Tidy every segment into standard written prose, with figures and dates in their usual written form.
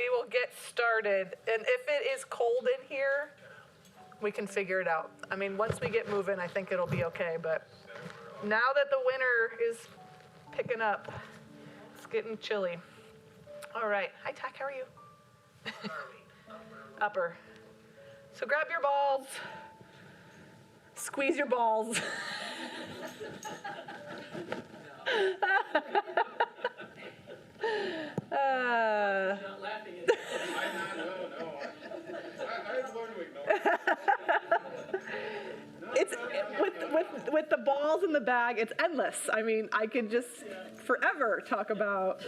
we will get started. And if it is cold in here, we can figure it out. I mean, once we get moving, I think it'll be okay. But now that the winter is picking up, it's getting chilly. All right. Hi, Tack. How are you? Upper. So grab your balls. Squeeze your balls. Not laughing at I've learned to ignore it. It's with the balls in the bag, it's endless. I mean, I could just forever talk about.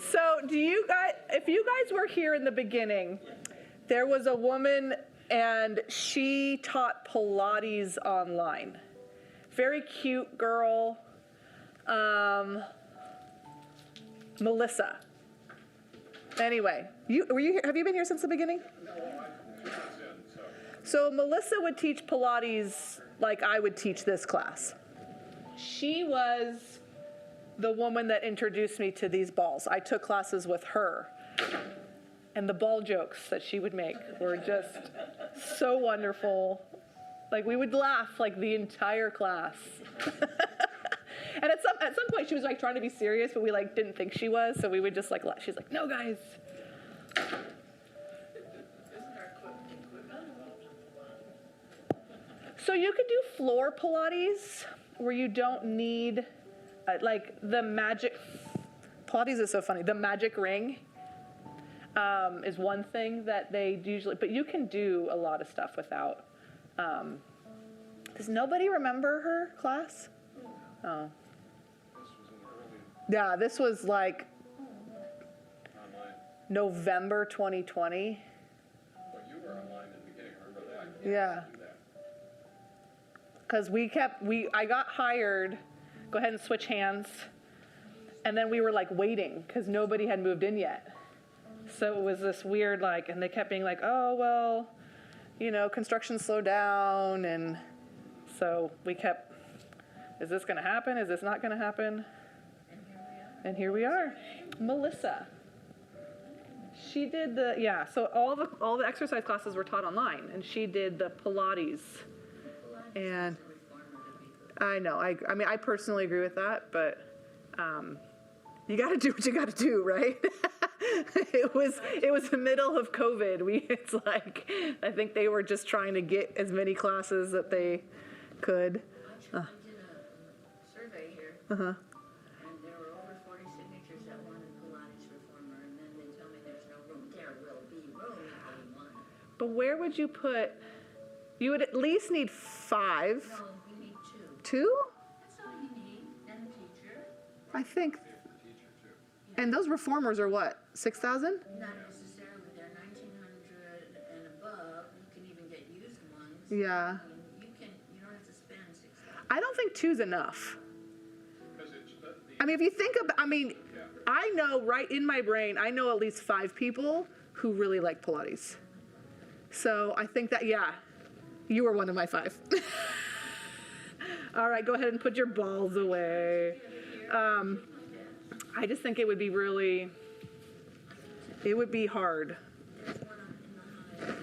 So, if you guys were here in the beginning, there was a woman and she taught Pilates online. Very cute girl. Melissa. Anyway, have you been here since the beginning? No, I'm 2 months in, so. So Melissa would teach Pilates like I would teach this class. She was the woman that introduced me to these balls. I took classes with her. And the ball jokes that she would make were just so wonderful. Like, we would laugh like the entire class. And at some point she was like trying to be serious, but we like didn't think she was, so we would just like she's like, "No, guys." So you could do floor Pilates where you don't need like the magic. Pilates is so funny. The magic ring is one thing that they usually, but you can do a lot of stuff without. Does nobody remember her class? Oh. This was in early Yeah, this was like online. November 2020. But you were online in the beginning, remember that? Yeah. Do that. Because I got hired, go ahead and switch hands. And then we were like waiting because nobody had moved in yet. So it was this weird and they kept being like, oh, well, construction slowed down. And so we kept, is this going to happen? Is this not going to happen? And here we are. Melissa. She did so all the exercise classes were taught online, and she did the Pilates. And I know, I mean, I personally agree with that, but you got to do what you got to do, right? It was the middle of COVID. It's like, I think they were just trying to get as many classes that they could. I did a survey here, Uh-huh. and there were over 40 signatures that wanted Pilates reformer, and then they tell me there's no room. There will be room if they want. But where would you put, you would at least need 5. No, you need 2. 2? That's all you need, and a teacher. I think. Pay for the teacher too. And those reformers are what, 6,000? Not necessarily. They're 1,900 and above. You can even get used ones. Yeah. I mean, you don't have to spend $6,000. I don't think 2's enough. Because it's the I mean, if you think about, yeah. I know right in my brain, I know at least 5 people who really like Pilates. So I think that, you were one of my 5. All right, go ahead and put your balls away. I just think it would be hard. There's one in the high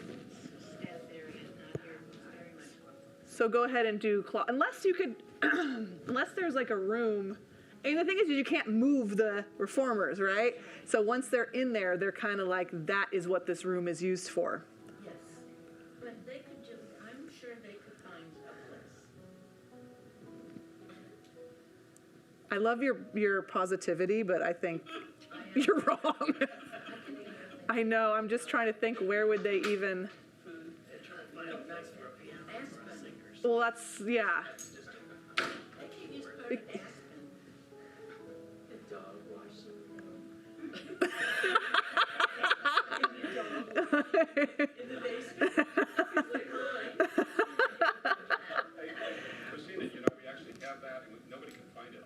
staff area, not here, very much. So go ahead and do unless you could, unless there's like a room. And the thing is you can't move the reformers, right? So once they're in there, they're kind of like, that is what this room is used for. Yes, but they could do, I'm sure they could find a place. I love your positivity, but I think you're wrong. I know, I'm just trying to think where would they even, well, that's, yeah. They could use part of Aspen. Christina, we actually have that and nobody can find it.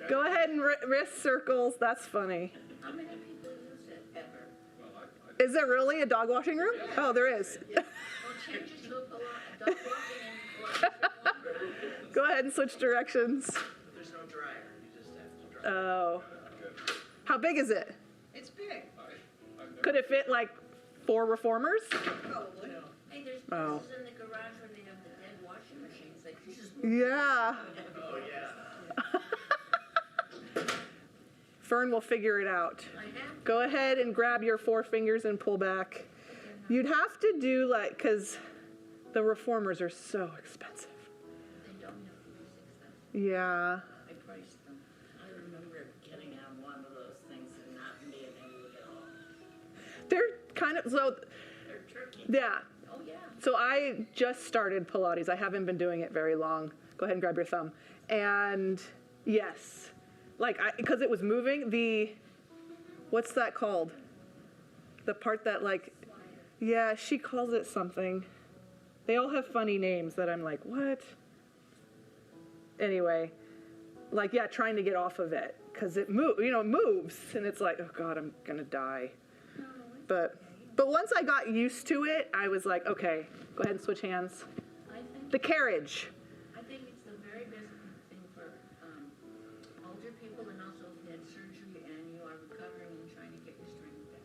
Go ahead and wrist circles, that's funny. How many people use it ever? Well, I Is there really a dog washing room? Oh, there is. Well, change it to a dog walking and Pilates reformer. Go ahead and switch directions. There's no dryer. Oh. How big is it? It's big, Could it fit like 4 reformers? probably. Hey, there's Oh. places in the garage where they have the dead washing machines, they can just. Yeah. Fern will figure it out. I have, Go ahead and grab your 4 fingers and pull back. You'd have to do like, because the reformers are so expensive. they don't have to be 6,000. Yeah. I priced them. I remember getting on one of those things and not being able to get off. They're kind of, so, They're tricky. yeah. Oh, yeah. So I just started Pilates. I haven't been doing it very long. Go ahead and grab your thumb. And yes, like, because it was moving, what's that called? The part that like, yeah, she calls it something. They all have funny names that I'm like, what? Anyway, like, yeah, trying to get off of it because it moves and it's like, oh God, I'm going to die. But once I got used to it, I was like, okay, go ahead and switch hands. I think, The carriage. I think it's the very best thing for older people and also if you had surgery and you are recovering and trying to get your strength back.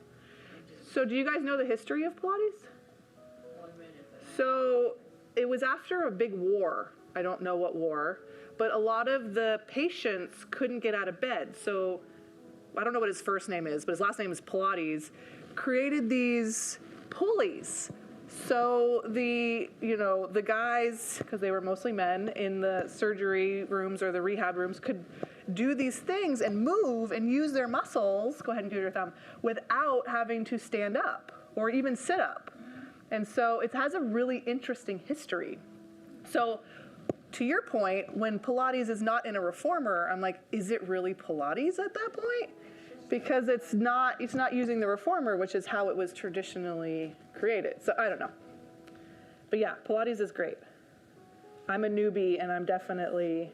I do. So do you guys know the history of Pilates? Oh, I read it, but So it was after a big war. I don't know what war, but a lot of the patients couldn't get out of bed. So I don't know what his first name is, but his last name is Pilates, created these pulleys. So the guys, because they were mostly men in the surgery rooms or the rehab rooms, could do these things and move and use their muscles, go ahead and give your thumb, without having to stand up or even sit up. And so it has a really interesting history. So to your point, when Pilates is not in a reformer, I'm like, is it really Pilates at that point? Because it's not using the reformer, which is how it was traditionally created. So I don't know. But yeah, Pilates is great. I'm a newbie and I'm definitely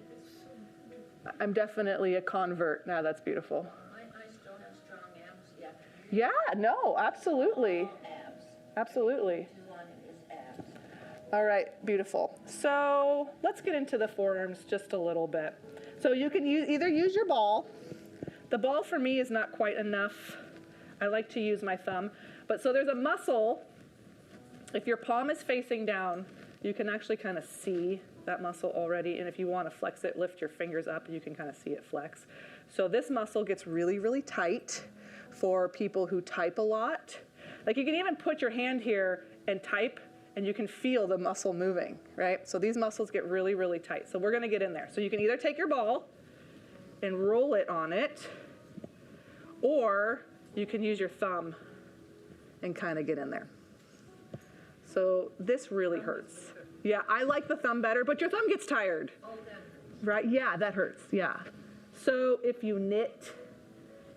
a convert. Now that's beautiful. I still have strong abs, yeah. Yeah, no, absolutely. Abs. Absolutely. Do on it is abs. All right, beautiful. So let's get into the forearms just a little bit. So you can either use your ball. The ball for me is not quite enough. I like to use my thumb. But so there's a muscle. If your palm is facing down, you can actually kind of see that muscle already. And if you want to flex it, lift your fingers up, you can kind of see it flex. So this muscle gets really, really tight for people who type a lot. Like you can even put your hand here and type and you can feel the muscle moving, right? So these muscles get really, really tight. So we're gonna get in there. So you can either take your ball and roll it on it, or you can use your thumb and kind of get in there. So this really hurts. Yeah, I like the thumb better, but your thumb gets tired. Oh, that hurts. Right, yeah, that hurts, yeah. So if you knit,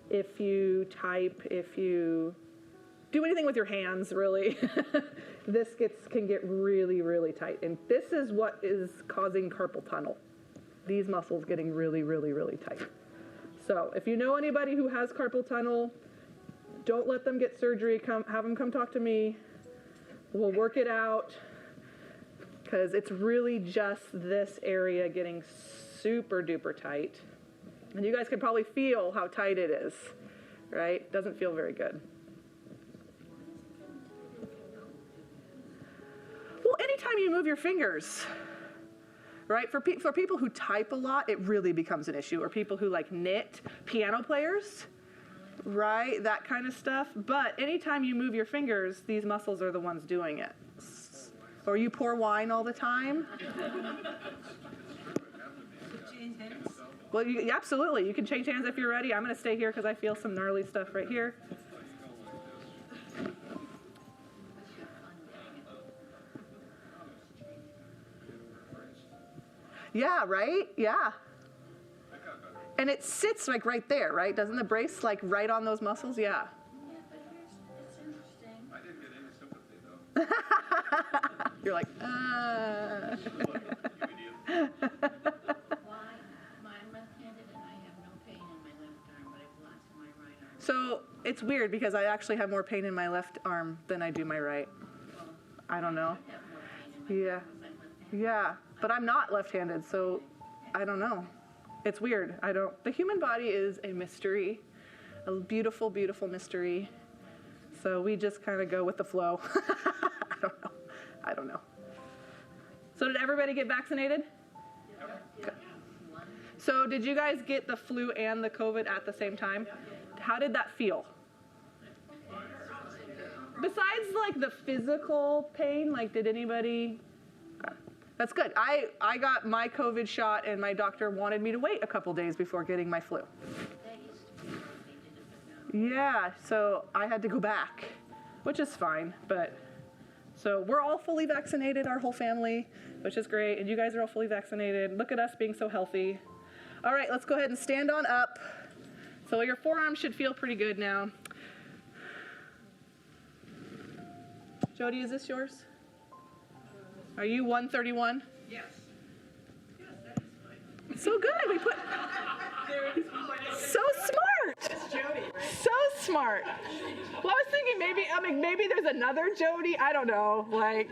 if you type, if you do anything with your hands, really, this can get really, really tight. And this is what is causing carpal tunnel. These muscles getting really, really, really tight. So if you know anybody who has carpal tunnel, don't let them get surgery. Have them come talk to me. We'll work it out. Because it's really just this area getting super duper tight. And you guys can probably feel how tight it is, right? Doesn't feel very good. Well, anytime you move your fingers, right? For people who type a lot, it really becomes an issue. Or people who like knit, piano players, right? That kind of stuff. But anytime you move your fingers, these muscles are the ones doing it. Or you pour wine all the time. Well, absolutely. You can change hands if you're ready. I'm going to stay here because I feel some gnarly stuff right here. Yeah, right? Yeah. And it sits like right there, right? Doesn't the brace like right on those muscles? Yeah. Yeah, but it's interesting. I didn't get any sympathy though. You're like, You idiot. Why? I'm left-handed and I have no pain in my left arm, but I have lots in my right arm. So it's weird because I actually have more pain in my left arm than I do my right. I don't know. I have more pain in my Yeah. arm because I'm left-handed. Yeah. But I'm not left-handed, so I don't know. It's weird. The human body is a mystery, a beautiful, beautiful mystery. So we just kind of go with the flow. I don't know. So did everybody get vaccinated? Okay. So did you guys get the flu and the COVID at the same time? How did that feel? Besides like the physical pain, like did anybody? Okay. That's good. I got my COVID shot and my doctor wanted me to wait a couple days before getting my flu. Yeah, so I had to go back, which is fine, but so we're all fully vaccinated, our whole family, which is great, and you guys are all fully vaccinated. Look at us being so healthy. All right, let's go ahead and stand on up. So your forearms should feel pretty good now. Jody, is this yours? Are you 131? Yes. So good, we put, so smart. Jody, right? So smart. Well, I was thinking maybe there's another Jody. I don't know. Like.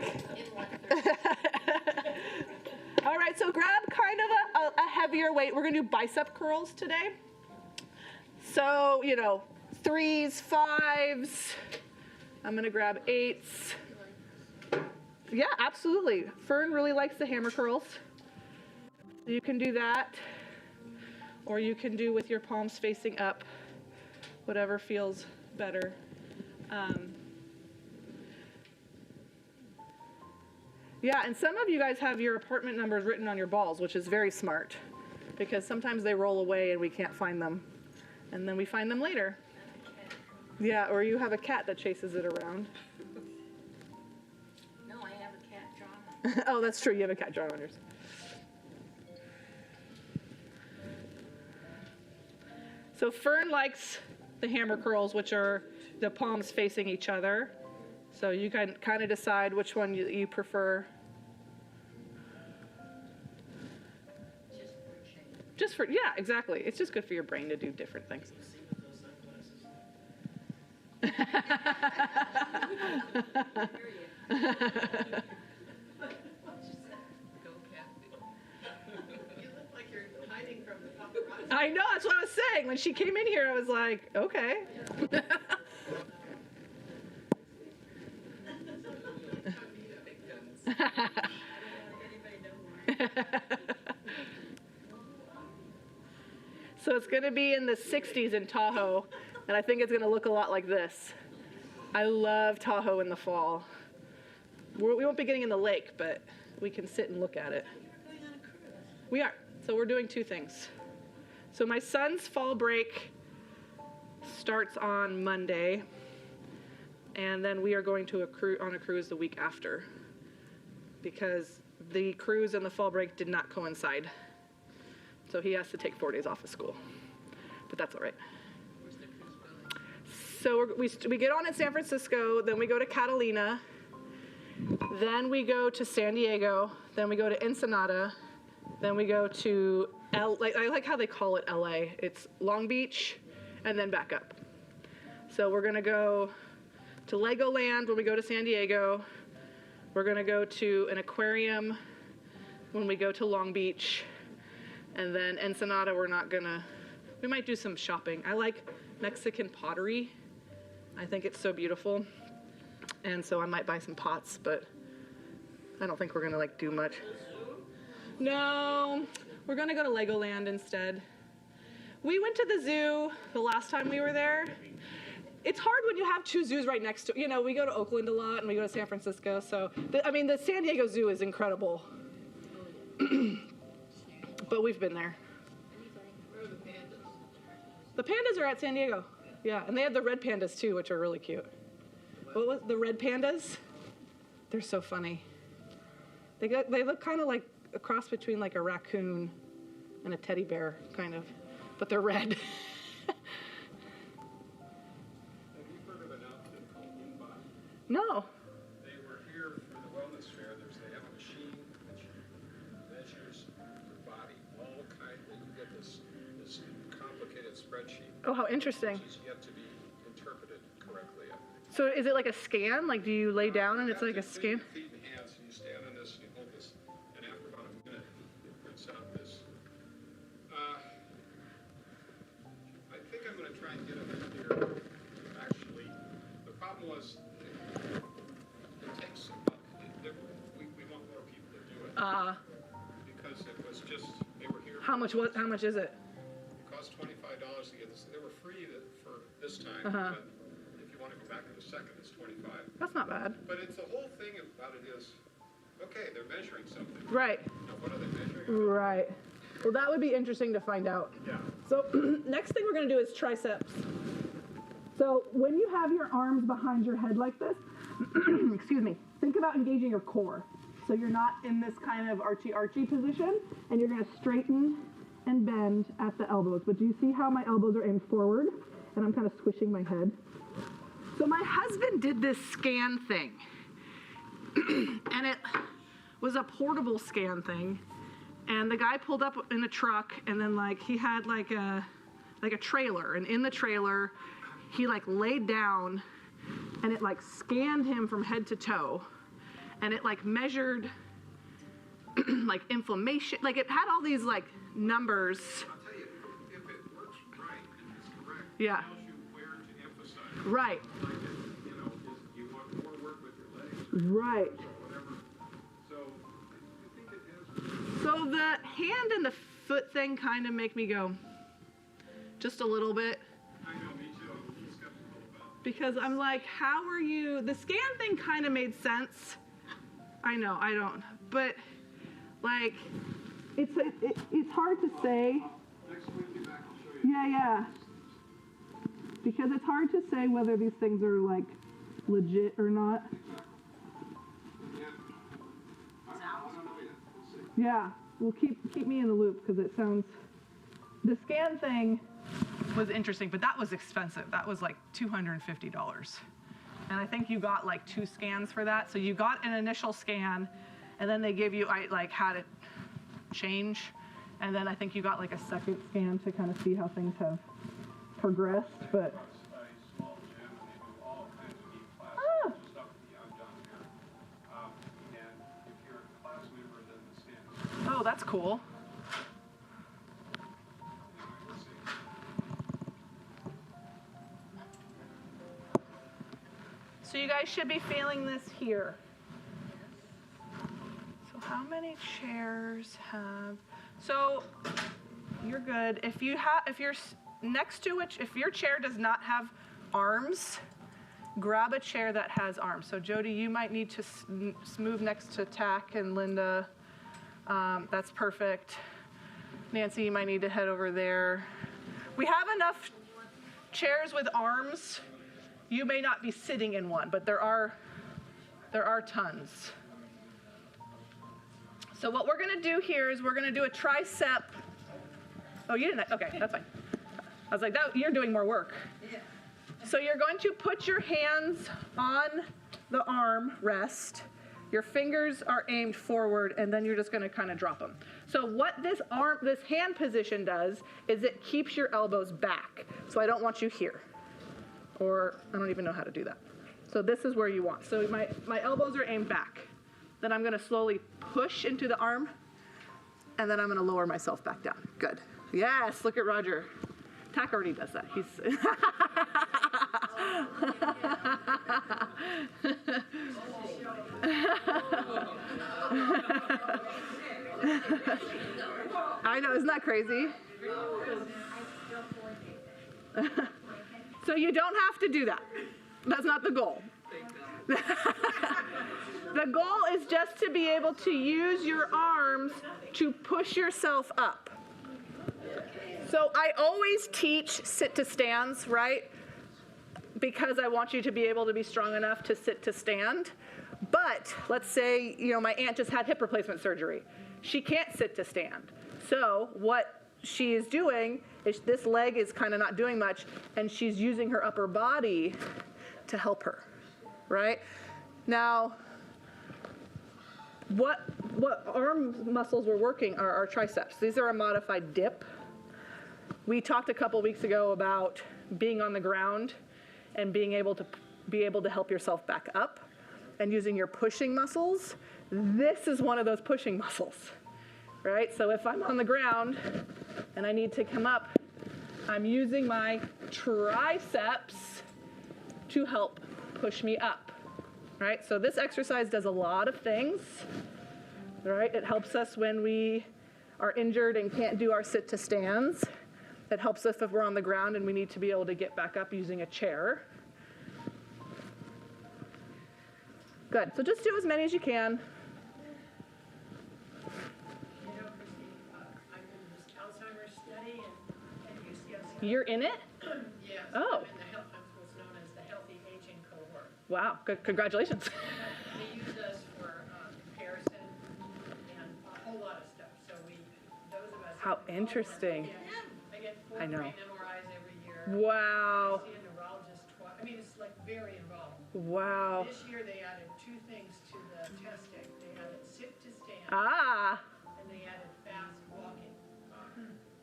All right, so grab kind of a heavier weight. We're gonna do bicep curls today. So 3s, 5s. I'm gonna grab 8s. Yeah, absolutely. Fern really likes the hammer curls. You can do that, or you can do with your palms facing up, whatever feels better. Yeah, and some of you guys have your apartment numbers written on your balls, which is very smart, because sometimes they roll away and we can't find them, and then we find them later. Yeah, or you have a cat that chases it around. No, I have a cat drawn. Oh, that's true, you have a cat drawn on yours. So Fern likes the hammer curls, which are the palms facing each other. So you can kind of decide which one you prefer. Just for, yeah, exactly. It's just good for your brain to do different things. I know, that's what I was saying. When she came in here, I was like, okay. So it's going to be in the 60s in Tahoe, and I think it's going to look a lot like this. I love Tahoe in the fall. We won't be getting in the lake, but we can sit and look at it. We are. So we're doing two things. So my son's fall break starts on Monday, and then we are going to on a cruise the week after, because the cruise and the fall break did not coincide. So he has to take 4 days off of school, but that's all right. So we get on in San Francisco, then we go to Catalina, then we go to San Diego, then we go to Ensenada, then we go to I like how they call it LA. It's Long Beach, and then back up. So we're gonna go to Legoland when we go to San Diego. We're gonna go to an aquarium when we go to Long Beach. And then Ensenada, we might do some shopping. I like Mexican pottery. I think it's so beautiful. And so I might buy some pots, but I don't think we're gonna do much. No, we're gonna go to Legoland instead. We went to the zoo the last time we were there. It's hard when you have two zoos right next to, we go to Oakland a lot and we go to San Francisco. So, the San Diego Zoo is incredible. But we've been there. Where are the pandas? The pandas are at San Diego. Yeah, and they have the red pandas too, which are really cute. What was the red pandas? They're so funny. They look kind of like a cross between like a raccoon and a teddy bear, kind of, but they're red. Have you heard of an outfit called InBody? No. They were here for the wellness fair. They have a machine that measures your body, all kinds. You get this complicated spreadsheet, Oh, how interesting. which is yet to be interpreted correctly. So is it like a scan? Like, do you lay down and it's like a scan? Your feet and hands, and you stand on this, and you hold this, and after about a minute, it prints out this. try and get it in here. Actually, the problem was it takes, we want more people to do it. Because it was just, they were here. How much is it? It cost $25 to get this. They were free for this time, but if you want to go back in a second, it's $25. That's not bad. But it's the whole thing about it is, okay, they're measuring something. Right. Now, what are they measuring? Right. Well, that would be interesting to find out. Yeah. So next thing we're going to do is triceps. So when you have your arms behind your head like this, excuse me, think about engaging your core. So you're not in this kind of archy position, and you're going to straighten and bend at the elbows. But do you see how my elbows are aimed forward? And I'm kind of squishing my head. So my husband did this scan thing. And it was a portable scan thing. And the guy pulled up in a truck, and then he had like a trailer, and in the trailer he laid down, and it scanned him from head to toe, and it measured inflammation, it had all these numbers. I'll tell you, if it works right and it's correct, Yeah. it tells you where to emphasize. Right. Like, you want more work with your legs Right. or whatever. So I think it is. So the hand and the foot thing kind of make me go just a little bit. I know, me too. I'm a little skeptical about it. Because I'm like, how are you? The scan thing kind of made sense. I know, I don't. But, it's hard to say. Next Wednesday back, I'll show you. Yeah. Because it's hard to say whether these things are, legit or not. Yeah. I don't know yet. We'll see. Yeah. Well, keep me in the loop, because it sounds... The scan thing was interesting, but that was expensive. That was $250. And I think you got 2 scans for that. So you got an initial scan, and then they give you, had it change. And then I think you got a second scan to kind of see how things have progressed. But A small gym, and they do all kinds of neat classes and stuff that I've done here. And if you're a class member, then the stand. oh, that's cool. Anyway, we'll see. So you guys should be feeling this here. So how many chairs have? So you're good. If you're next to it, if your chair does not have arms, grab a chair that has arms. So Jody, you might need to move next to Tack and Linda. That's perfect. Nancy, you might need to head over there. We have enough chairs with arms. You may not be sitting in one, but there are tons. So what we're gonna do here is we're gonna do a tricep. Oh, you didn't, okay, that's fine. I was like, you're doing more work. So you're going to put your hands on the arm rest. Your fingers are aimed forward, and then you're just gonna kind of drop them. So what this hand position does is it keeps your elbows back. So I don't want you here. Or I don't even know how to do that. So this is where you want. So my elbows are aimed back. Then I'm gonna slowly push into the arm, and then I'm gonna lower myself back down. Good. Yes, look at Roger. Tack already does that. He's I know, isn't that crazy? So you don't have to do that. That's not the goal. The goal is just to be able to use your arms to push yourself up. So I always teach sit to stands, right? Because I want you to be able to be strong enough to sit to stand. But let's say, my aunt just had hip replacement surgery. She can't sit to stand. So what she is doing is this leg is kind of not doing much, and she's using her upper body to help her, right? Now, what arm muscles we're working are our triceps. These are a modified dip. We talked a couple weeks ago about being on the ground and being able to help yourself back up and using your pushing muscles. This is one of those pushing muscles, right? So if I'm on the ground and I need to come up, I'm using my triceps to help push me up, right? So this exercise does a lot of things, right? It helps us when we are injured and can't do our sit to stands. It helps us if we're on the ground and we need to be able to get back up using a chair. Good, so just do as many as you can. You know, Christine, I'm in this Alzheimer's study and UCSF. You're in it? Yes. Oh. I'm what's known as the healthy aging cohort. Wow, good, congratulations. They use us for comparison and a whole lot of stuff. So those of us. How interesting. I get 4 I know. brain MRIs every year. Wow, I see a neurologist twice. I mean, it's like very involved. wow. This year they added 2 things to the testing. They added sit to stand. Ah, And they added fast walking.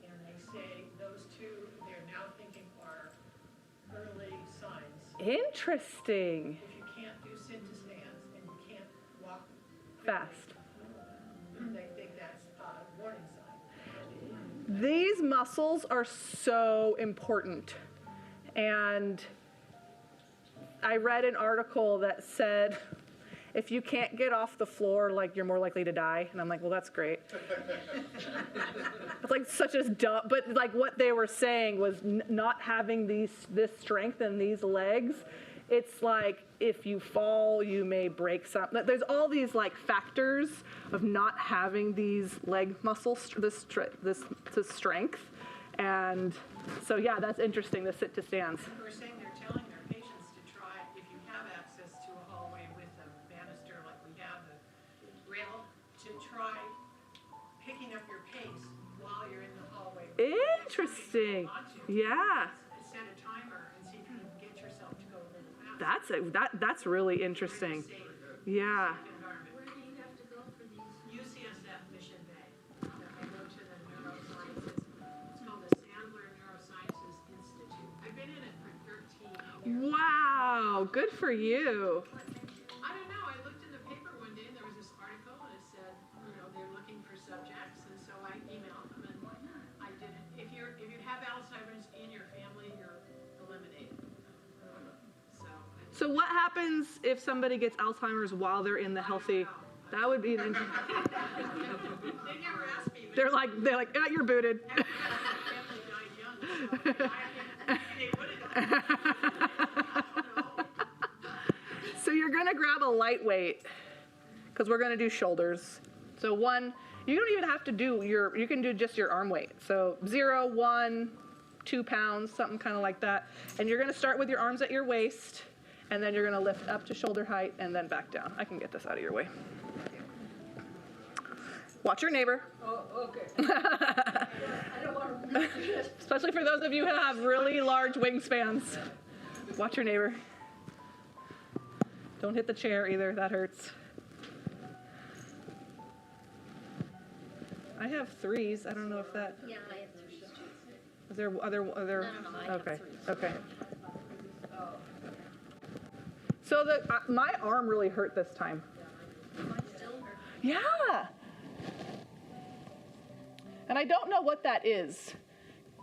And they say those 2, they're now thinking are early signs. interesting. If you can't do sit to stands and you can't walk Fast. they think that's a warning sign. These muscles are so important. And I read an article that said, if you can't get off the floor, like you're more likely to die. And I'm like, well, that's great. It's like such a dumb, but like what they were saying was not having this strength in these legs. It's like if you fall, you may break something. There's all these like factors of not having these leg muscles, this strength. And so yeah, that's interesting. The sit to stands. We're saying they're telling their patients to try, if you have access to a hallway with a banister like we have, the rail, to try picking up your pace while you're in the hallway. Interesting. Yeah, Set a timer and see if you can get yourself to go a little faster. that's really interesting. Yeah. Environment. Where do you have to go for these? UCSF Mission Bay. I go to the neurosciences. It's called the Sandler Neurosciences Institute. I've been in it for 13 years. Wow, good for you. I don't know. I looked in the paper one day and there was this article and it said, they're looking for subjects, and so I emailed them and I did it. If you have Alzheimer's in your family, you're eliminated. So what happens if somebody gets Alzheimer's while they're in the healthy? That would be. They never asked me, but They're like, oh, you're booted. my family died young, so they would have. So you're gonna grab a lightweight, because we're gonna do shoulders. So 1, you don't even have to do you can do just your arm weight. So 0, 1, 2 pounds, something kind of like that. And you're gonna start with your arms at your waist, and then you're gonna lift up to shoulder height and then back down. I can get this out of your way. Watch your neighbor. Oh, okay. Especially for those of you who have really large wingspans. Watch your neighbor. Don't hit the chair either, that hurts. I have 3s. I don't know if that. Yeah, I have 3. Is there other? No, I have Okay. 3. Okay. So my arm really hurt this time. Mine still hurt. Yeah. And I don't know what that is.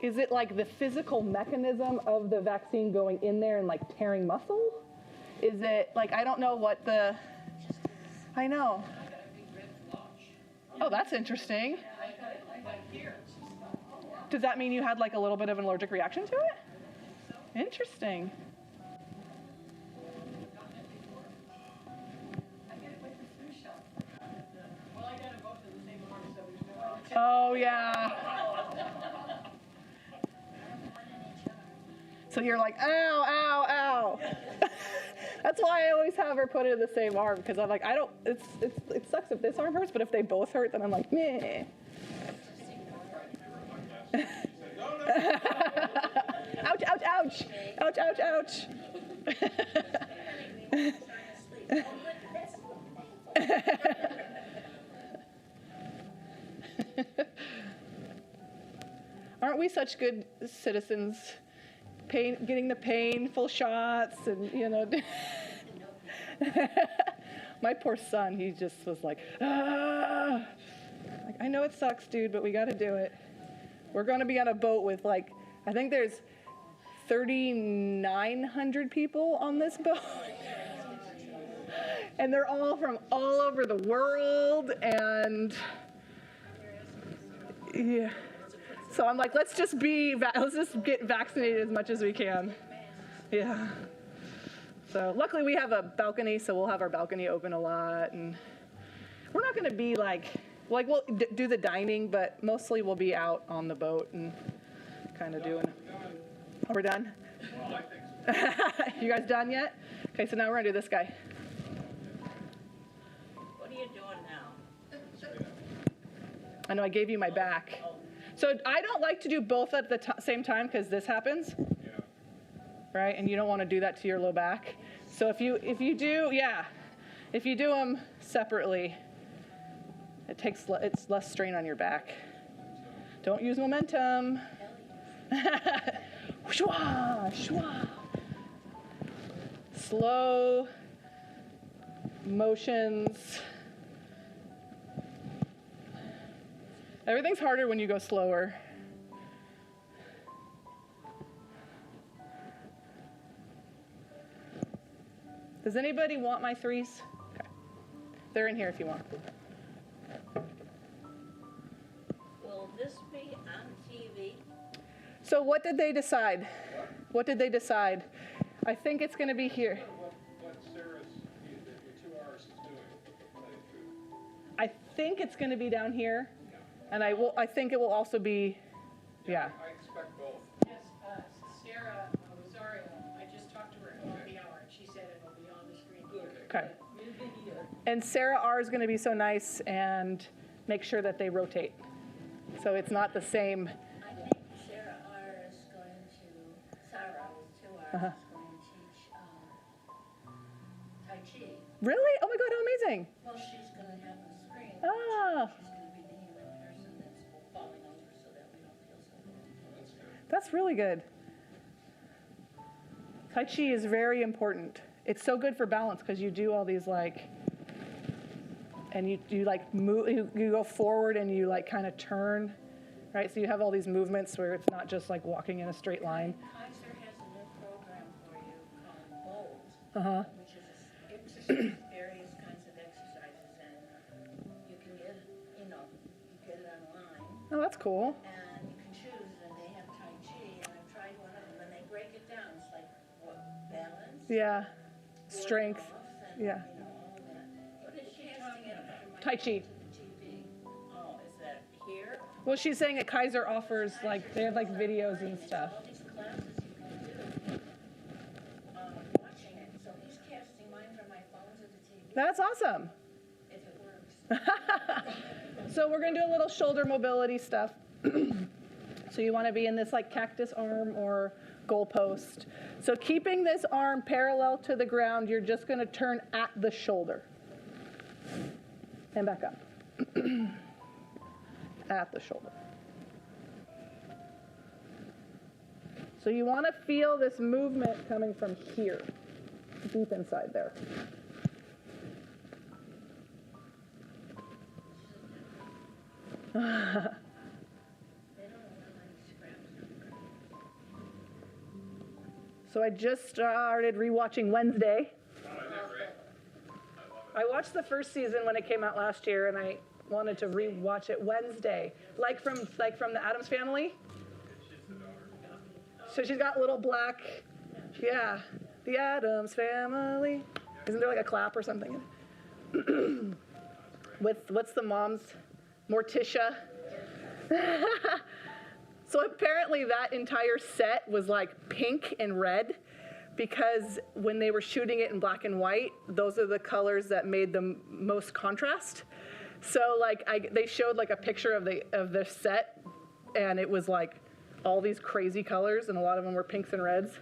Is it like the physical mechanism of the vaccine going in there and like tearing muscle? Is it like, I don't know what the, I know. Oh, that's interesting. Does that mean you had like a little bit of an allergic reaction to it? Interesting. Oh, yeah. So you're like, ow, ow, ow. That's why I always have her put it in the same arm, because I'm like, it sucks if this arm hurts, but if they both hurt, then I'm like, meh. Ouch, ouch, ouch. Ouch, ouch, ouch. Aren't we such good citizens? Getting the painful shots and, my poor son, he just was like, ah. Like, I know it sucks, dude, but we got to do it. We're going to be on a boat with I think there's 3,900 people on this boat. And they're all from all over the world, and yeah. So I'm like, let's just get vaccinated as much as we can. Yeah. So luckily we have a balcony, so we'll have our balcony open a lot, and we're not going to be like we'll do the dining, but mostly we'll be out on the boat and kind of doing. Oh, we're done? Well, I think so. You guys done yet? Okay, so now we're going to do this guy. What are you doing now? I know I gave you my back. So I don't like to do both at the same time because this happens, Yeah. right? And you don't want to do that to your low back. So if you do them separately, it's less strain on your back. Don't use momentum. Shwa, shwa. Slow motions. Everything's harder when you go slower. Does anybody want my threes? Okay. They're in here if you want. Will this be on TV? So what did they decide? What did they decide? I think it's going to be here. What Sarah's, the 2 hours is doing, to tell you the truth. I think it's going to be down here, and I think it will also be, yeah. I expect both. Yes, Sarah Rosario, I just talked to her about the hour, and she said it'll be on the screen here. Okay. And Sarah R is going to be so nice and make sure that they rotate, so it's not the same. I think Sarah R is going to, Sarah with 2 R's, is going to teach Tai Chi. Really? Oh my God, how amazing! Well, she's going to have the screen. Ah, She's going to be the healing person that's falling over so that we don't feel so bad. That's good. that's really good. Tai Chi is very important. It's so good for balance because you do all these and you like move, you go forward and you like kind of turn, right? So you have all these movements where it's not just like walking in a straight line. Kaiser has a new program for you called Bold, which is various kinds of exercises, and you can get it, you get it online, Oh, that's cool. and you can choose, and they have Tai Chi, and I've tried one of them, and they break it down. It's like, balance? Yeah, strength. Off, and, Yeah. all of that. What is she casting it from Tai Chi. to the TV? Oh, is that here? Well, she's saying that Kaiser offers they have videos and stuff. All these classes you can do, watching it. So he's casting mine from my phone to the TV, That's awesome. if it works. So we're gonna do a little shoulder mobility stuff. So you want to be in this cactus arm or goal post. So keeping this arm parallel to the ground, you're just going to turn at the shoulder and back up. At the shoulder. So you want to feel this movement coming from here, deep inside there. So I just started rewatching Wednesday. I watched the first season when it came out last year, and I wanted to rewatch it Wednesday, like from the Addams Family. So she's got little black, yeah, the Addams Family. Isn't there a clap or something? With what's the mom's? Morticia. So apparently that entire set was pink and red because when they were shooting it in black and white, those are the colors that made the most contrast. So they showed a picture of the set, and it was all these crazy colors, and a lot of them were pinks and reds,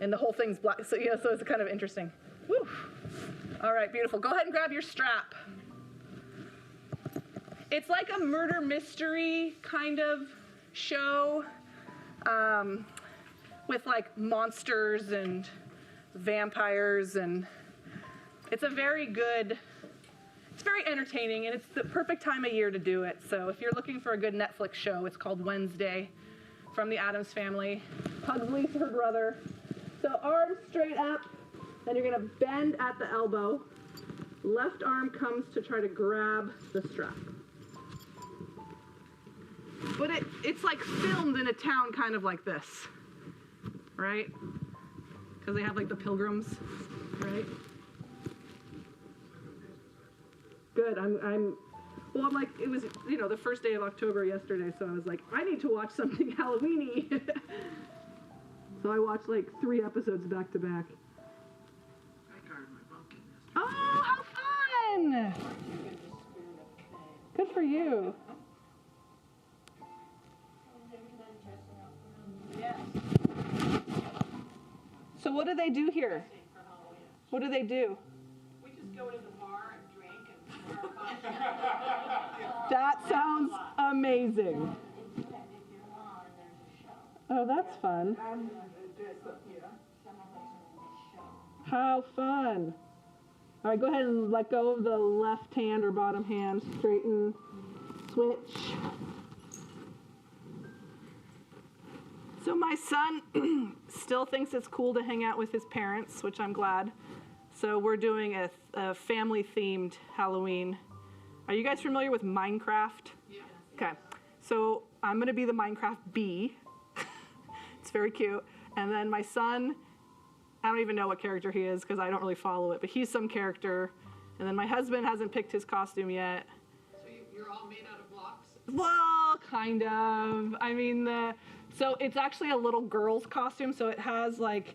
and the whole thing's black. So so it's kind of interesting. Woo. All right, beautiful. Go ahead and grab your strap. It's like a murder mystery kind of show with monsters and vampires, and it's very entertaining, and it's the perfect time of year to do it. So if you're looking for a good Netflix show, it's called Wednesday from the Addams Family. Pugsley, her brother. So arms straight up, then you're gonna bend at the elbow. Left arm comes to try to grab the strap. But it's like filmed in a town kind of like this, right? Because they have like the pilgrims, right? Good, I'm like, it was, the first day of October yesterday, so I was like, I need to watch something Halloween-y. So I watched like 3 episodes back to back. I gardened my pumpkin yesterday. Oh, how fun! Good for you. So what do they do here? What do they do? We just go to the bar and drink and pour our coffee. That sounds amazing. Oh, that's fun. How fun. All right, go ahead and let go of the left hand or bottom hand. Straighten, switch. So my son still thinks it's cool to hang out with his parents, which I'm glad. So we're doing a family-themed Halloween. Are you guys familiar with Minecraft? Yeah. Okay. So I'm going to be the Minecraft bee. It's very cute. And then my son, I don't even know what character he is because I don't really follow it, but he's some character. And then my husband hasn't picked his costume yet. So you're all made out of blocks? Well, kind of. I mean, so it's actually a little girl's costume, so it has like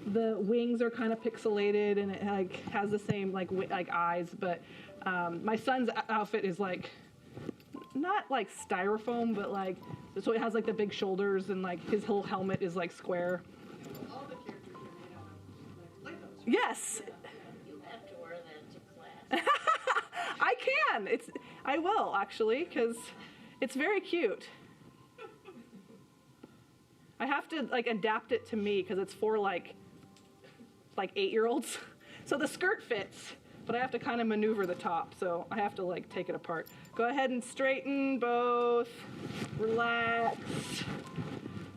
the wings are kind of pixelated and it like has the same like eyes, but my son's outfit is like not like styrofoam, but like so it has like the big shoulders and like his whole helmet is like square. All the characters are made out of like Legos. Yes. You have to wear that to class. I can. I will actually because it's very cute. I have to like adapt it to me because it's for like 8-year-olds. So the skirt fits, but I have to kind of maneuver the top. So I have to like take it apart. Go ahead and straighten both. Relax.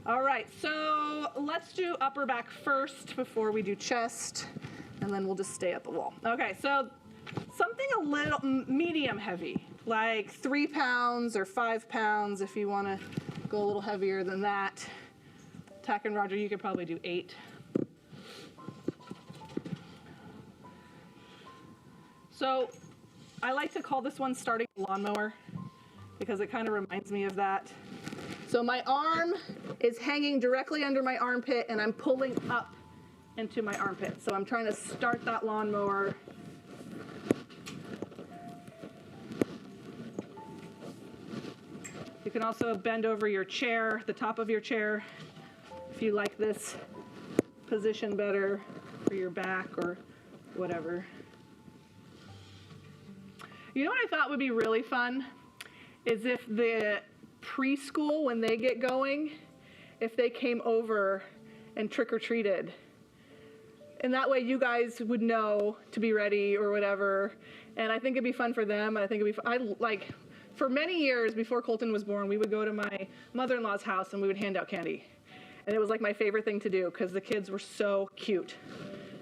All right, so let's do upper back first before we do chest, and then we'll just stay at the wall. Okay, so something a little medium heavy, like 3 pounds or 5 pounds if you want to go a little heavier than that. Tack and Roger, you could probably do 8. So I like to call this one starting a lawnmower because it kind of reminds me of that. So my arm is hanging directly under my armpit and I'm pulling up into my armpit. So I'm trying to start that lawnmower. You can also bend over your chair, the top of your chair, if you like this position better for your back or whatever. You know what I thought would be really fun is if the preschool, when they get going, if they came over and trick-or-treated. And that way you guys would know to be ready or whatever. And I think it'd be fun for them. And I think it'd be fun. For many years before Colton was born, we would go to my mother-in-law's house and we would hand out candy. And it was like my favorite thing to do because the kids were so cute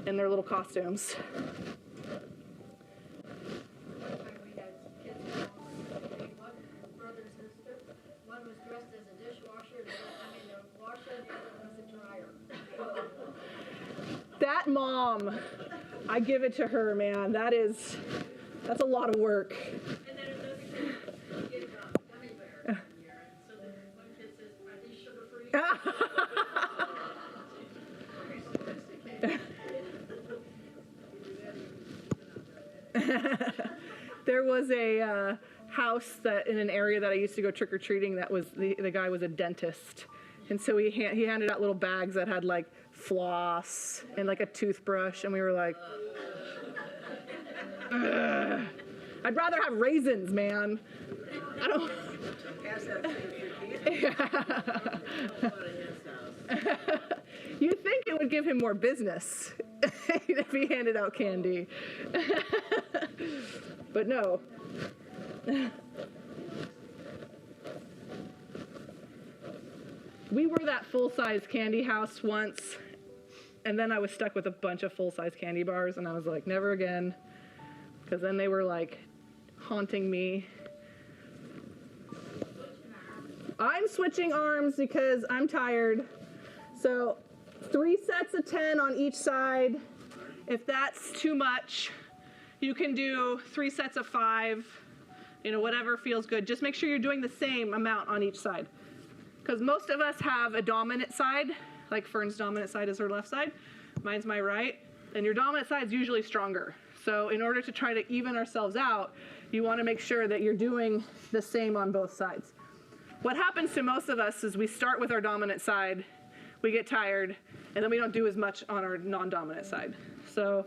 in their little costumes. We had kids one brother and sister. One was dressed as a dishwasher, a washer, and the other was a dryer. That mom, I give it to her, man. That's a lot of work. And then another kid gave a gummy bear one year. And so then one kid says, "Are these sugar-free?" There was a house that in an area that I used to go trick-or-treating that was the guy was a dentist. And so he handed out little bags that had like floss and like a toothbrush, and we were like, ugh. I'd rather have raisins, man. I don't. You'd think it would give him more business if he handed out candy. But no. we were that full-size candy house once, and then I was stuck with a bunch of full-size candy bars, and I was like, never again, because then they were like haunting me. I'm switching arms because I'm tired. So 3 sets of 10 on each side. If that's too much, you can do 3 sets of 5, whatever feels good. Just make sure you're doing the same amount on each side. Because most of us have a dominant side, like Fern's dominant side is her left side, mine's my right, and your dominant side is usually stronger. So in order to try to even ourselves out, you want to make sure that you're doing the same on both sides. What happens to most of us is we start with our dominant side, we get tired, and then we don't do as much on our non-dominant side. So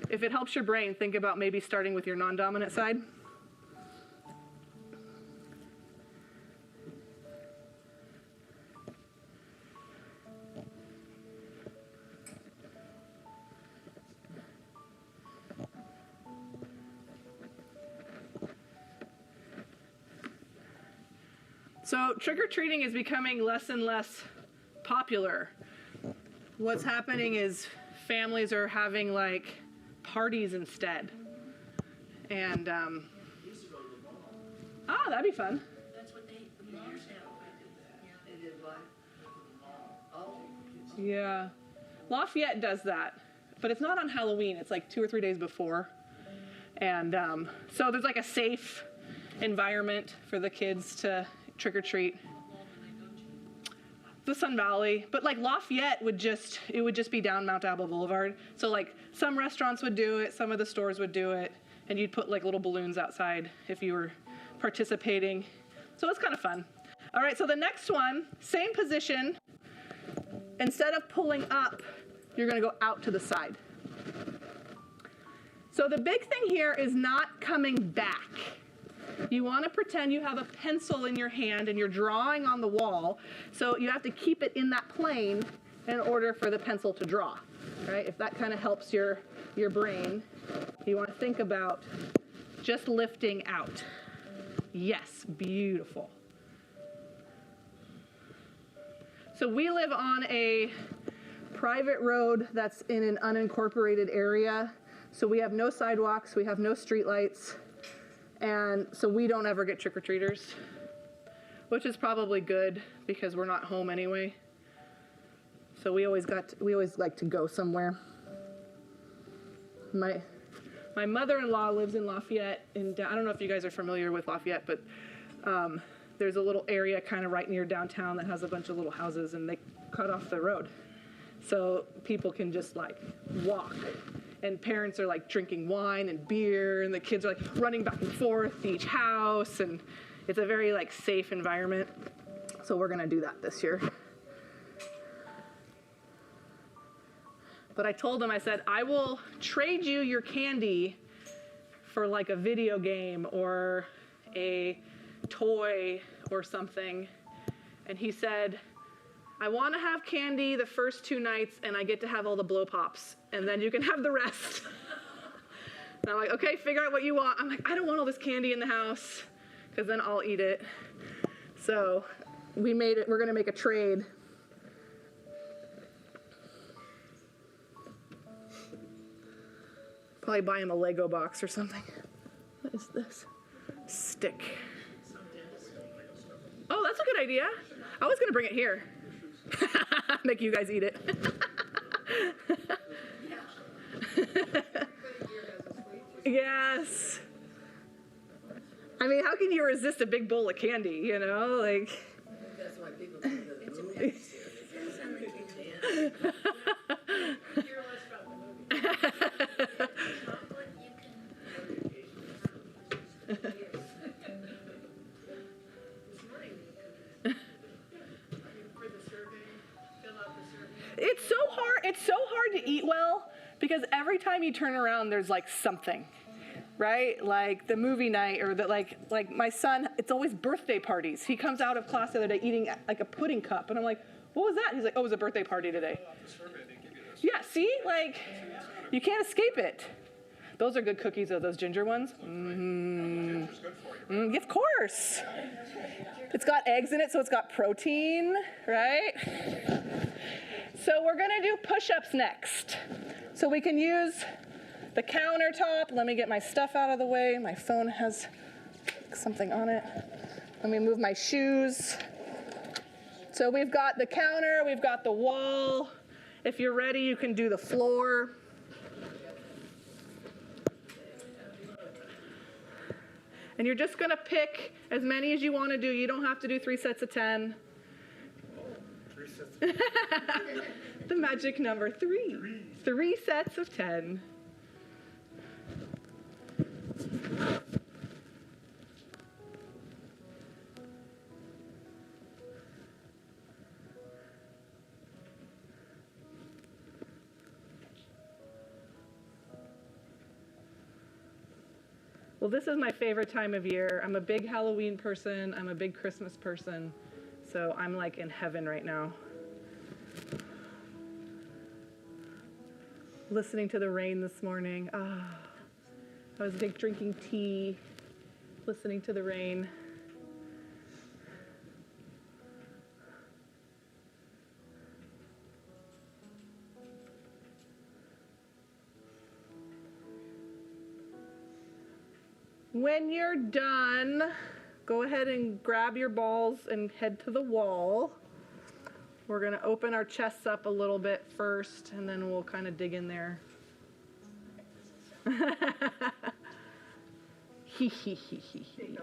if it helps your brain, think about maybe starting with your non-dominant side. So trick-or-treating is becoming less and less popular. What's happening is families are having like parties instead. And, that'd be fun. That's what the moms have. They did what? Oh. Yeah. Lafayette does that, but it's not on Halloween. It's like 2 or 3 days before. And so there's like a safe environment for the kids to trick-or-treat. The Sun Valley, but like Lafayette would just be down Mount Apple Boulevard. So like some restaurants would do it, some of the stores would do it, and you'd put like little balloons outside if you were participating. So it's kind of fun. All right, so the next one, same position. Instead of pulling up, you're gonna go out to the side. So the big thing here is not coming back. You want to pretend you have a pencil in your hand and you're drawing on the wall. So you have to keep it in that plane in order for the pencil to draw, right? If that kind of helps your brain, you want to think about just lifting out. Yes, beautiful. So we live on a private road that's in an unincorporated area. So we have no sidewalks, we have no streetlights. And so we don't ever get trick-or-treaters, which is probably good because we're not home anyway. So we always like to go somewhere. My mother-in-law lives in Lafayette, and I don't know if you guys are familiar with Lafayette, but there's a little area kind of right near downtown that has a bunch of little houses, and they cut off the road. So people can just like walk. And parents are like drinking wine and beer, and the kids are like running back and forth to each house, and it's a very like safe environment. So we're gonna do that this year. But I told them, I said, I will trade you your candy for like a video game or a toy or something. And he said, I want to have candy the first 2 nights, and I get to have all the blow pops, and then you can have the rest. And I'm like, okay, figure out what you want. I'm like, I don't want all this candy in the house, because then I'll eat it. So we're going to make a trade. Probably buy him a Lego box or something. What is this? Stick. Oh, that's a good idea. I was going to bring it here. Make you guys eat it. Yes. I mean, how can you resist a big bowl of candy, you know? Like. That's why people do the movie. Depends on the candy. Hear less about the movie. Chocolate, you can. This morning, for the survey, fill out the survey. It's so hard to eat well because every time you turn around, there's like something, right? Like the movie night or the like my son, it's always birthday parties. He comes out of class the other day eating like a pudding cup, and I'm like, what was that? He's like, oh, it was a birthday party today. Yeah, see, like you can't escape it. Those are good cookies, though, those ginger ones. Ginger's good for you. Of course. It's got eggs in it, so it's got protein, right? So we're gonna do push-ups next. So we can use the countertop. Let me get my stuff out of the way. My phone has something on it. Let me move my shoes. So we've got the counter, we've got the wall. If you're ready, you can do the floor. And you're just gonna pick as many as you wanna do. You don't have to do 3 sets of 10. 3 sets. The magic number 3. 3 sets of 10. Well, this is my favorite time of year. I'm a big Halloween person. I'm a big Christmas person. So I'm like in heaven right now. Listening to the rain this morning. I was drinking tea, listening to the rain. When you're done, go ahead and grab your balls and head to the wall. We're gonna open our chests up a little bit first, and then we'll kind of dig in there. Hee hee hee hee hee.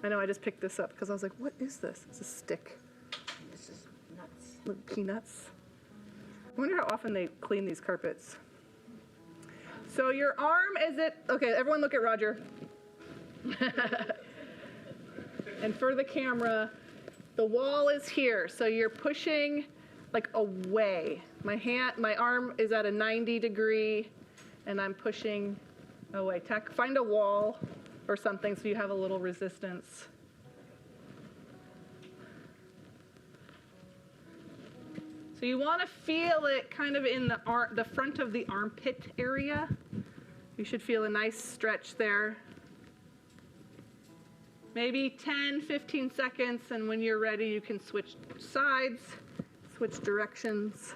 I know, I just picked this up because I was like, what is this? It's a stick. This is nuts. Look, peanuts. I wonder how often they clean these carpets. So your arm is it, okay, everyone look at Roger. And for the camera, the wall is here. So you're pushing like away. My arm is at a 90 degree and I'm pushing away. Find a wall or something so you have a little resistance. So you want to feel it kind of in the front of the armpit area. You should feel a nice stretch there. Maybe 10, 15 seconds, and when you're ready, you can switch sides, switch directions.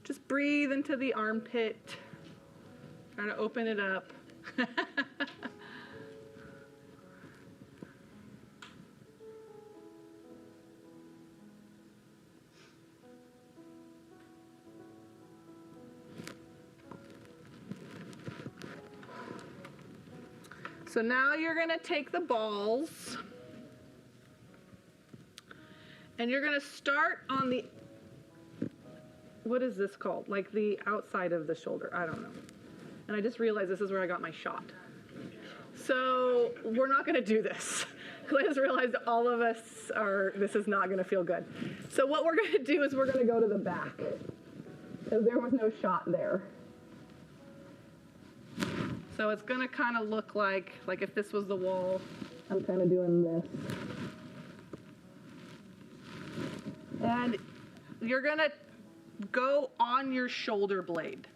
Just breathe into the armpit. Try to open it up. So now you're going to take the balls and you're going to start on the, what is this called? Like the outside of the shoulder. I don't know. And I just realized this is where I got my shot. So we're not going to do this. I just realized all of us this is not going to feel good. So what we're going to do is we're going to go to the back because there was no shot there. So it's going to kind of look like if this was the wall, I'm kind of doing this. And you're going to go on your shoulder blade.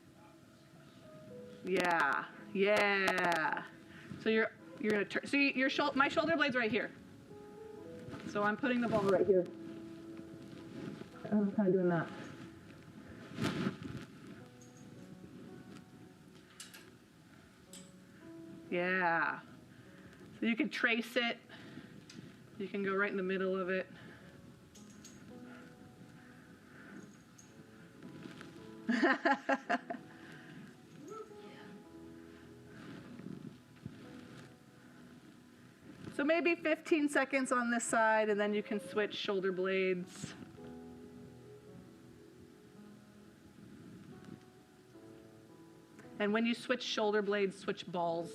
Yeah, yeah. So you're going to turn. See, my shoulder blade's right here. So I'm putting the ball right here. I'm kind of doing that. Yeah. So you can trace it. You can go right in the middle of it. So maybe 15 seconds on this side, and then you can switch shoulder blades. And when you switch shoulder blades, switch balls.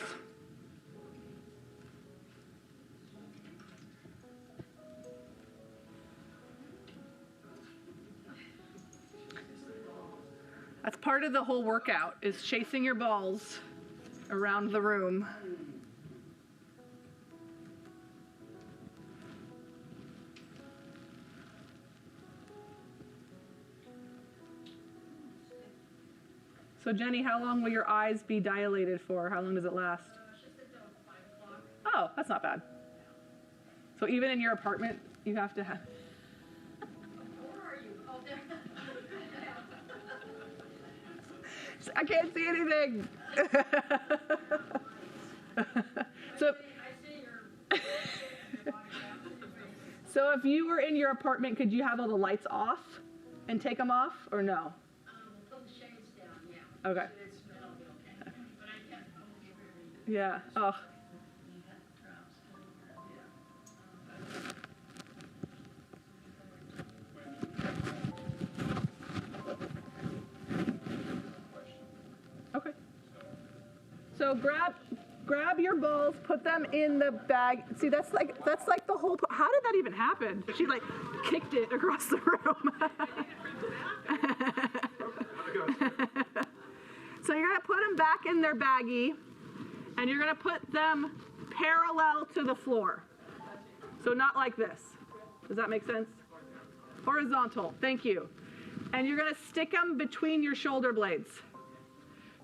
That's part of the whole workout, is chasing your balls around the room. So Jenny, how long will your eyes be dilated for? How long does it last? She said till 5 o'clock. Oh, that's not bad. So even in your apartment, you have to have... Where are you? Oh, there. I can't see anything. So, I see your. so if you were in your apartment, could you have all the lights off and take them off, or no? We'll put the shades down, yeah. Okay. It'll be okay. But I can't. Yeah. Oh. Okay. So grab your balls, put them in the bag. See, that's like the whole. How did that even happen? She like kicked it across the room. So you're gonna put them back in their baggie, and you're gonna put them parallel to the floor. So not like this. Does that make sense? Horizontal. Thank you. And you're gonna stick them between your shoulder blades.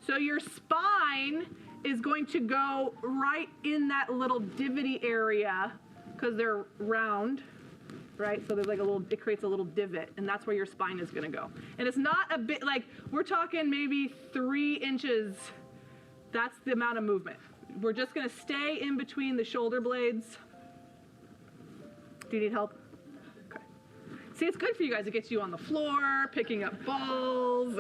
So your spine is going to go right in that little divot area because they're round, right? So there's like it creates a little divot, and that's where your spine is gonna go. And it's not a bit, like, we're talking maybe 3 inches. That's the amount of movement. We're just gonna stay in between the shoulder blades. Do you need help? Okay. See, it's good for you guys. It gets you on the floor, picking up balls.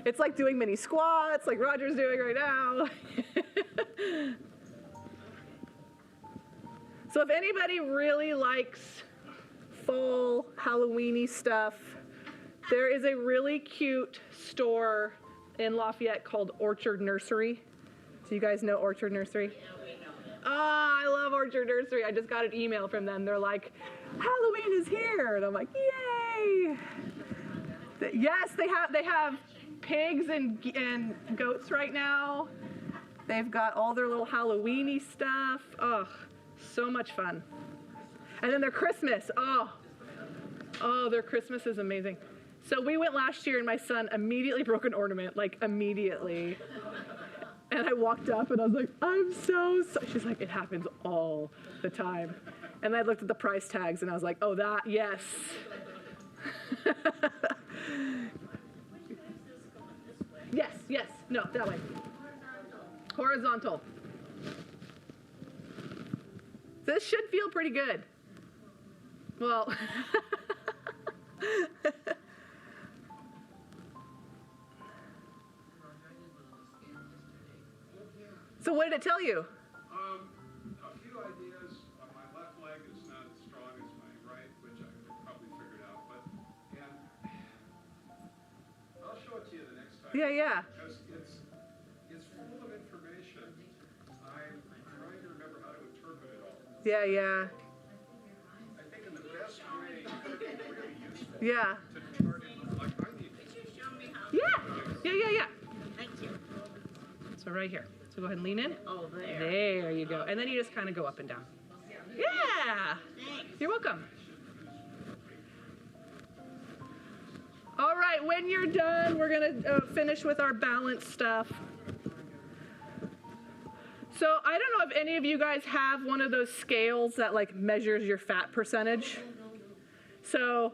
It's like doing mini squats, like Roger's doing right now. So if anybody really likes fall Halloween-y stuff, there is a really cute store in Lafayette called Orchard Nursery. So you guys know Orchard Nursery? Oh, I love Orchard Nursery. I just got an email from them. They're like, Halloween is here. And I'm like, yay. Yes, they have pigs and goats right now. They've got all their little Halloween-y stuff. Oh, so much fun. And then their Christmas. Oh, their Christmas is amazing. So we went last year and my son immediately broke an ornament, like immediately. And I walked up and I was like, I'm so sorry. She's like, it happens all the time. And I looked at the price tags and I was like, oh, that, yes. Yes, no, that way. Horizontal. This should feel pretty good. Well, so what did it tell you? A few ideas. My left leg is not as strong as my right, which I probably figured out. But I'll show it to you the next time. Yeah. Because it's full of information. I'm trying to remember how to interpret it all. Yeah. I think in the best way, it would be really useful Yeah. to chart it. Like I need to. Yeah. Thank you. So right here. So go ahead and lean in. Oh, there. There you go. And then you just kind of go up and down. Yeah. You're welcome. All right, when you're done, we're going to finish with our balance stuff. So I don't know if any of you guys have one of those scales that like measures your fat percentage. So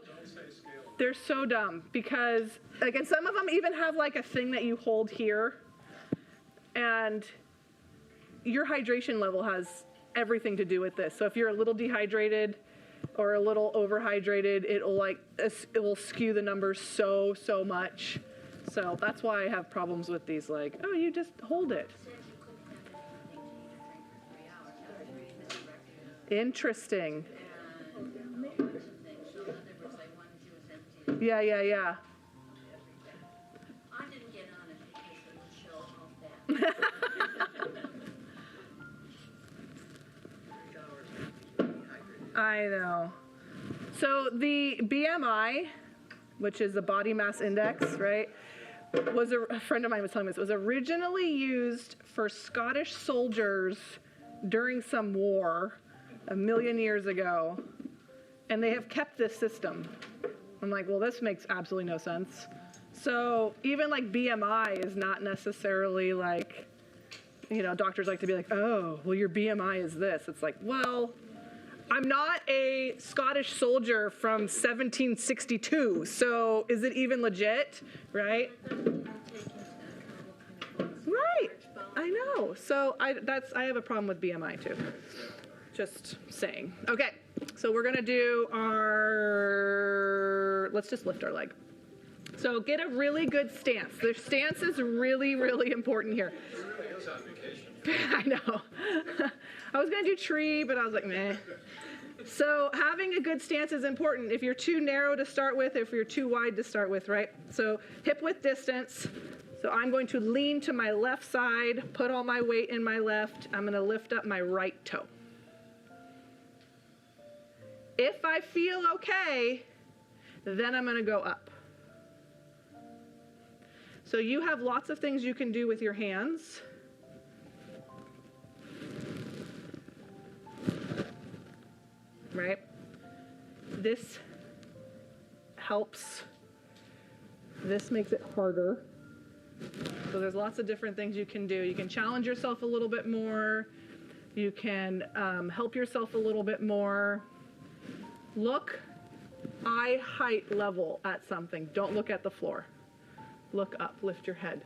they're so dumb because like, and some of them even have like a thing that you hold here. And your hydration level has everything to do with this. So if you're a little dehydrated or a little overhydrated, it will skew the numbers so much. So that's why I have problems with these, like, oh, you just hold it. Interesting. Yeah. I didn't get on it because it would show off that. I I know. So the BMI, which is the body mass index, right, was a friend of mine was telling me this, was originally used for Scottish soldiers during some war 1,000,000 years ago, and they have kept this system. I'm like, well, this makes absolutely no sense. So even like BMI is not necessarily like, you know, doctors like to be like, oh, well, your BMI is this. It's like, well, I'm not a Scottish soldier from 1762, so is it even legit, right? Right, I know. So I have a problem with BMI too. Just saying. Okay, so we're gonna do let's just lift our leg. So get a really good stance. The stance is really, really important here. It really is on vacation. I know. I was gonna do tree, but I was like, meh. So having a good stance is important. If you're too narrow to start with, if you're too wide to start with, right? So hip width distance. So I'm going to lean to my left side, put all my weight in my left. I'm gonna lift up my right toe. If I feel okay, then I'm gonna go up. So you have lots of things you can do with your hands. Right? This helps. This makes it harder. So there's lots of different things you can do. You can challenge yourself a little bit more. You can help yourself a little bit more. Look eye height level at something. Don't look at the floor. Look up, lift your head.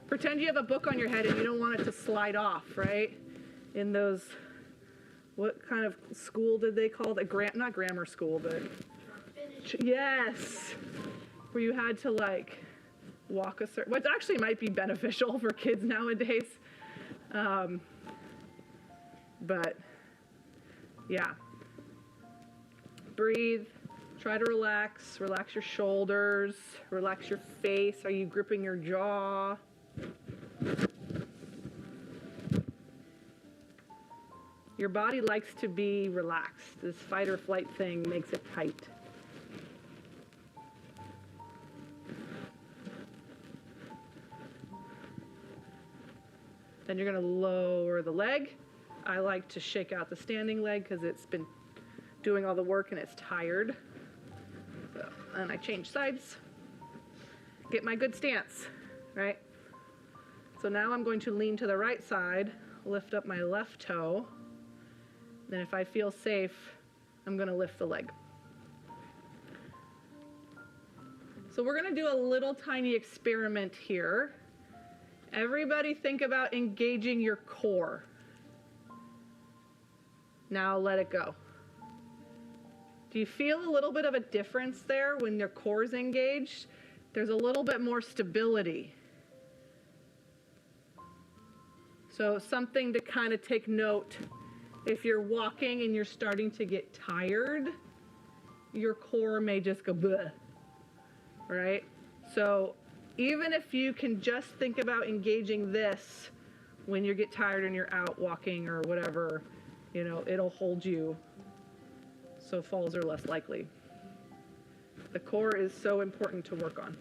Pretend you have a book on your head and you don't want it to slide off, right? In those, what kind of school did they call it? Not grammar school, but yes, where you had to like walk a certain, which actually might be beneficial for kids nowadays. But yeah, breathe. Try to relax your shoulders, relax your face. Are you gripping your jaw? Your body likes to be relaxed. This fight or flight thing makes it tight. Then you're gonna lower the leg. I like to shake out the standing leg because it's been doing all the work and it's tired. And I change sides, get my good stance, right? So now I'm going to lean to the right side, lift up my left toe. Then if I feel safe, I'm gonna lift the leg. So we're gonna do a little tiny experiment here. Everybody think about engaging your core. Now let it go. Do you feel a little bit of a difference there when your core is engaged? There's a little bit more stability. So something to kind of take note. If you're walking and you're starting to get tired, your core may just go bleh, right? So even if you can just think about engaging this when you get tired and you're out walking or whatever, you know, it'll hold you so falls are less likely. The core is so important to work on.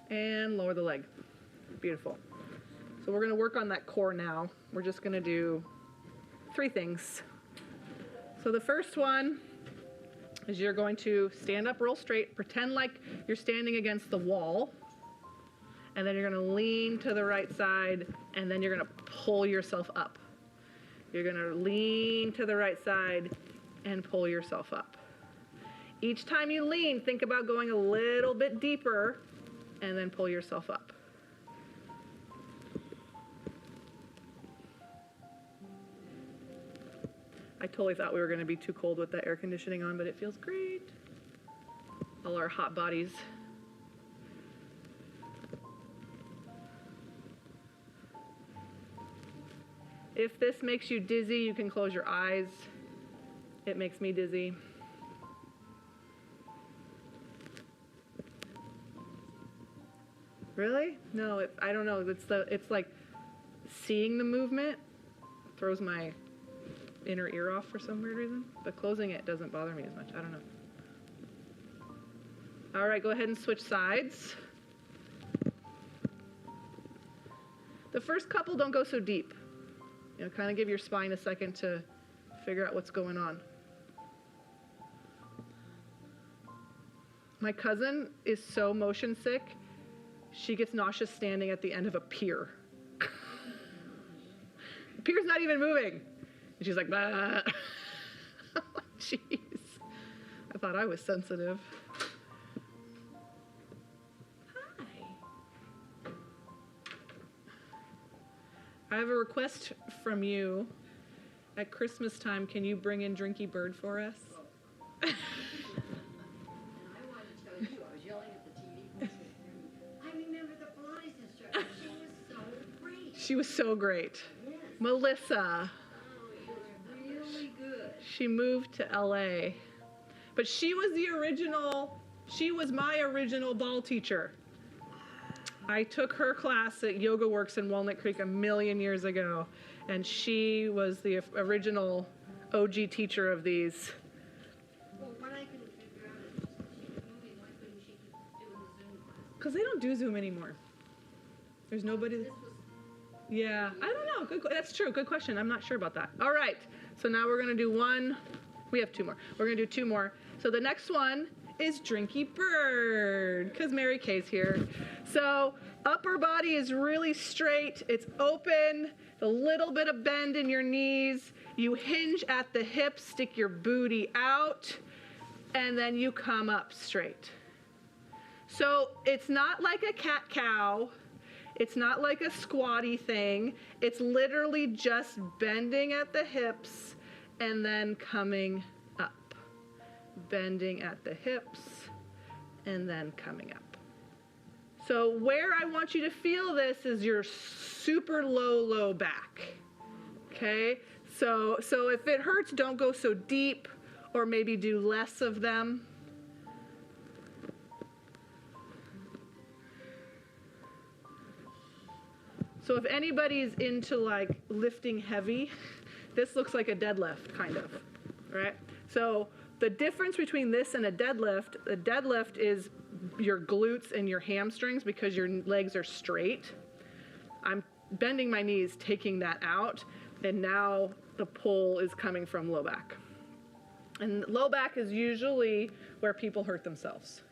And lower the leg. Beautiful. So we're going to work on that core now. We're just going to do 3 things. So the first one is you're going to stand up real straight, pretend like you're standing against the wall, and then you're going to lean to the right side, and then you're going to pull yourself up. You're going to lean to the right side and pull yourself up. Each time you lean, think about going a little bit deeper, and then pull yourself up. I totally thought we were going to be too cold with that air conditioning on, but it feels great. All our hot bodies. If this makes you dizzy, you can close your eyes. It makes me dizzy. Really? No, I don't know. It's like seeing the movement throws my inner ear off for some weird reason, but closing it doesn't bother me as much. I don't know. All right, go ahead and switch sides. The first couple don't go so deep. You know, kind of give your spine a second to figure out what's going on. My cousin is so motion sick, she gets nauseous standing at the end of a pier. The pier's not even moving. And she's like, bah. Jeez. I thought I was sensitive. Hi. I have a request from you. At Christmas time, can you bring in Drinky Bird for us? And I wanted to tell you, I was yelling at the TV. I remember the Pilates instructor. She was so great. She was so great. Yes. Melissa. Oh, she was really good. She moved to LA. But she was my original ball teacher. I took her class at Yoga Works in Walnut Creek a million years ago, and she was the original OG teacher of these. Well, what I couldn't figure out is she's moving. Why couldn't she keep doing the Zoom class? Because they don't do Zoom anymore. There's nobody. This was Yeah, I don't know. That's true. Good question. I'm not sure about that. All right. So now we're going to do one. We have two more. We're going to do two more. So the next one is Drinky Bird, because Mary Kay's here. So upper body is really straight. It's open. A little bit of bend in your knees. You hinge at the hips, stick your booty out, and then you come up straight. So it's not like a cat-cow. It's not like a squatty thing. It's literally just bending at the hips and then coming up. Bending at the hips and then coming up. So where I want you to feel this is your super low back. Okay? So if it hurts, don't go so deep, or maybe do less of them. So if anybody's into like lifting heavy, this looks like a deadlift kind of, right? So the difference between this and a deadlift is your glutes and your hamstrings because your legs are straight. I'm bending my knees, taking that out, and now the pull is coming from low back. And low back is usually where people hurt themselves.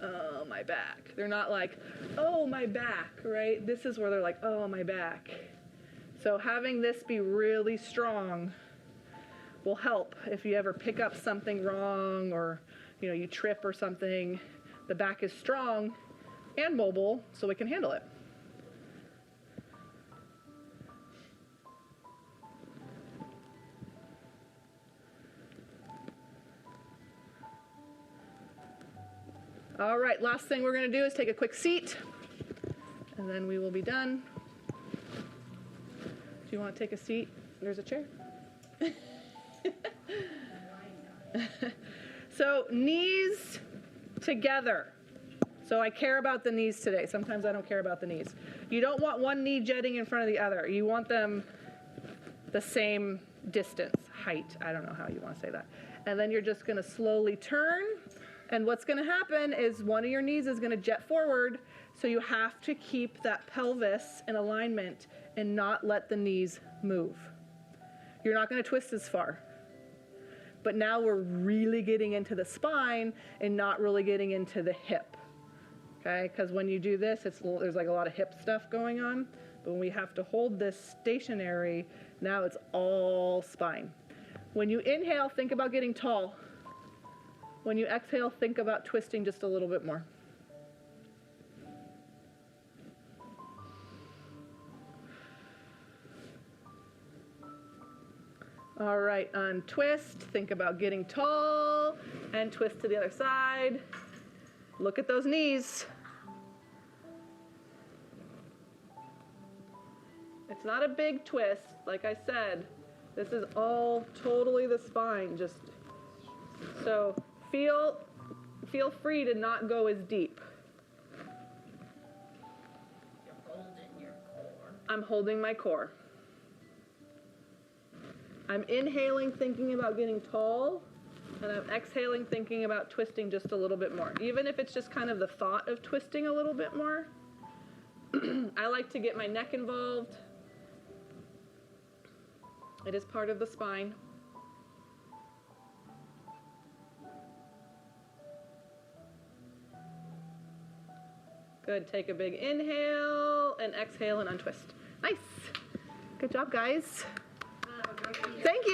Oh, my back. They're not like, oh, my back, right? This is where they're like, oh, my back. So having this be really strong will help if you ever pick up something wrong or, you trip or something. The back is strong and mobile so we can handle it. All right, last thing we're going to do is take a quick seat, and then we will be done. Do you want to take a seat? There's a chair. So knees together. So I care about the knees today. Sometimes I don't care about the knees. You don't want one knee jetting in front of the other. You want them the same distance, height. I don't know how you want to say that. And then you're just going to slowly turn. And what's going to happen is one of your knees is going to jet forward. So you have to keep that pelvis in alignment and not let the knees move. You're not going to twist as far. But now we're really getting into the spine and not really getting into the hip. Okay? Because when you do this, there's like a lot of hip stuff going on. But when we have to hold this stationary, now it's all spine. When you inhale, think about getting tall. When you exhale, think about twisting just a little bit more. All right, untwist. Think about getting tall and twist to the other side. Look at those knees. It's not a big twist, like I said. This is all totally the spine. Just so feel free to not go as deep. I'm holding my core. I'm inhaling, thinking about getting tall, and I'm exhaling, thinking about twisting just a little bit more. Even if it's just kind of the thought of twisting a little bit more. I like to get my neck involved. It is part of the spine. Good, take a big inhale and exhale and untwist. Nice. Good job, guys. Thank you.